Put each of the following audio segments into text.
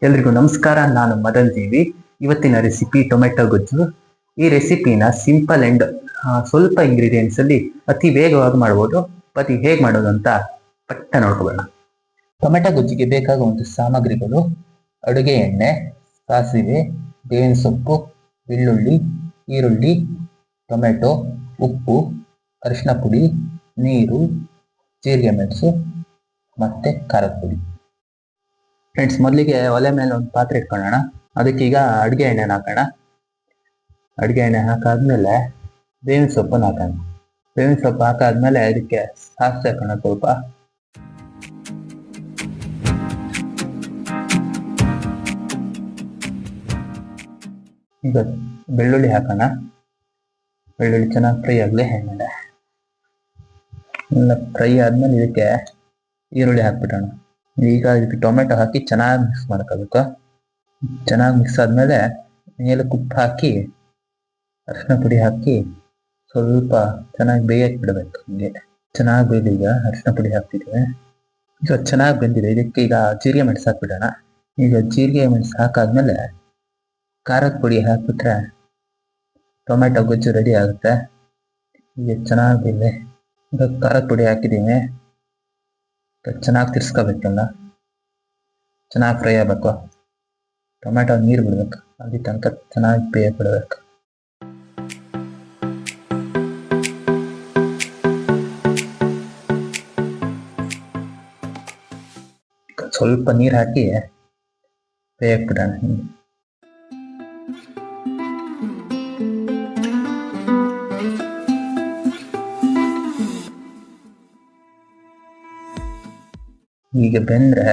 ಎಲ್ರಿಗೂ ನಮಸ್ಕಾರ. ನಾನು ಮದನ್ ಜೀವಿ. ಇವತ್ತಿನ ರೆಸಿಪಿ ಟೊಮೆಟೊ ಗೊಜ್ಜು. ಈ ರೆಸಿಪಿನ ಸಿಂಪಲ್ ಅಂಡ್ ಸ್ವಲ್ಪ ಇಂಗ್ರೀಡಿಯೆಂಟ್ಸ್ ಅಲ್ಲಿ ಅತಿ ವೇಗವಾಗಿ ಮಾಡ್ಬೋದು. ಅದು ಹೇಗೆ ಮಾಡೋದು ಅಂತ ಪಟ್ಟ ನೋಡ್ಕೊಳ್ಳೋಣ. ಟೊಮೆಟೊ ಗೊಜ್ಜಿಗೆ ಬೇಕಾಗುವಂಥ ಸಾಮಗ್ರಿಗಳು: ಅಡುಗೆ ಎಣ್ಣೆ, ಸಾಸಿವೆ, ಬೇವಿನ ಸೊಪ್ಪು, ಬೆಳ್ಳುಳ್ಳಿ, ಈರುಳ್ಳಿ, ಟೊಮೆಟೊ, ಉಪ್ಪು, ಅರಿಶಿನ ಪುಡಿ, ನೀರು, ಜೀರಿಗೆ ಮೆಣಸು ಮತ್ತೆ ಖಾರದ ಪುಡಿ. ಫ್ರೆಂಡ್ಸ್, ಮೊದಲಿಗೆ ಒಲೆ ಮೇಲೆ ಒಂದು ಪಾತ್ರೆ ಇಟ್ಕೊಳ್ಳೋಣ. ಅದಕ್ಕೀಗ ಅಡುಗೆ ಎಣ್ಣೆನ ಹಾಕೋಣ. ಅಡುಗೆ ಎಣ್ಣೆ ಹಾಕಾದ್ಮೇಲೆ ಬೇವಿನ ಸೊಪ್ಪನ್ನು ಹಾಕೋಣ. ಬೇವಿನ ಸೊಪ್ಪು ಹಾಕಾದ್ಮೇಲೆ ಅದಕ್ಕೆ ಸಾಸಿವೆ ಹಾಕೋಣ ಸ್ವಲ್ಪ. ಈಗ ಬೆಳ್ಳುಳ್ಳಿ ಹಾಕೋಣ. ಬೆಳ್ಳುಳ್ಳಿ ಚೆನ್ನಾಗಿ ಫ್ರೈ ಆಗಲಿ. ಎಣ್ಣೆ ಎಲ್ಲ ಫ್ರೈ ಆದ್ಮೇಲೆ ಇದಕ್ಕೆ ಈರುಳ್ಳಿ ಹಾಕ್ಬಿಟ್ಟೋಣ. ಈಗ ಇದಕ್ಕೆ ಟೊಮೆಟೊ ಹಾಕಿ ಚೆನ್ನಾಗಿ ಮಿಕ್ಸ್ ಮಾಡ್ಕೋಬೇಕು. ಚೆನ್ನಾಗಿ ಮಿಕ್ಸ್ ಆದ್ಮೇಲೆ ಮೇಲಕ್ಕೆ ಉಪ್ಪು ಹಾಕಿ ಅರಿಶಿನ ಪುಡಿ ಹಾಕಿ ಸ್ವಲ್ಪ ಚೆನ್ನಾಗಿ ಬೇಯಕ್ಕೆ ಬಿಡಬೇಕು. ಹಿಂಗೆ ಚೆನ್ನಾಗಿ ಬೇಯ್ದು. ಈಗ ಅರಿಶಿನ ಪುಡಿ ಹಾಕ್ತಿದ್ದೀವಿ. ಈಗ ಚೆನ್ನಾಗಿ ಬೆಂದಿದೆ. ಇದಕ್ಕೆ ಈಗ ಜೀರಿಗೆ ಮೆಣಸು ಹಾಕ್ಬಿಡೋಣ. ಈಗ ಜೀರಿಗೆ ಮೆಣಸು ಹಾಕಾದ್ಮೇಲೆ ಖಾರದ ಪುಡಿ ಹಾಕ್ಬಿಟ್ರೆ ಟೊಮೆಟೊ ಗೊಜ್ಜು ರೆಡಿ ಆಗುತ್ತೆ. ಈಗ ಚೆನ್ನಾಗಿ ಬೇಯಿದೆ. ಈಗ ಖಾರದ ಪುಡಿ ಹಾಕಿದ್ದೀನಿ. ಚೆನ್ನಾಗಿ ತಿರ್ಸ್ಕೋಬೇಕೆಲ್ಲ. ಚೆನ್ನಾಗಿ ಫ್ರೈ ಆಗಬೇಕು. ಟೊಮೆಟೊ ನೀರು ಬಿಡ್ಬೇಕು. ಅಲ್ಲಿ ತನಕ ಚೆನ್ನಾಗಿ ಬೇಯಕ್ಕೆ ಬಿಡಬೇಕು. ಸ್ವಲ್ಪ ನೀರು ಹಾಕಿ ಬೇಯಕ್ಕೆ ಬಿಡೋಣ. ಈಗ ಬೆಂದರೆ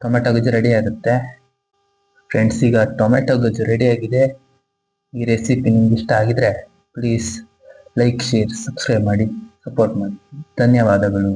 ಟೊಮೆಟೊ ಗೊಜ್ಜು ರೆಡಿ ಆಗುತ್ತೆ. ಫ್ರೆಂಡ್ಸ್, ಈಗ ಟೊಮೆಟೊ ಗೊಜ್ಜು ರೆಡಿ ಆಗಿದೆ. ಈ ರೆಸಿಪಿ ನಿಮ್ಗೆ ಇಷ್ಟ ಆಗಿದ್ರೆ ಪ್ಲೀಸ್ ಲೈಕ್, ಶೇರ್, ಸಬ್ಸ್ಕ್ರೈಬ್ ಮಾಡಿ, ಸಪೋರ್ಟ್ ಮಾಡಿ. ಧನ್ಯವಾದಗಳು.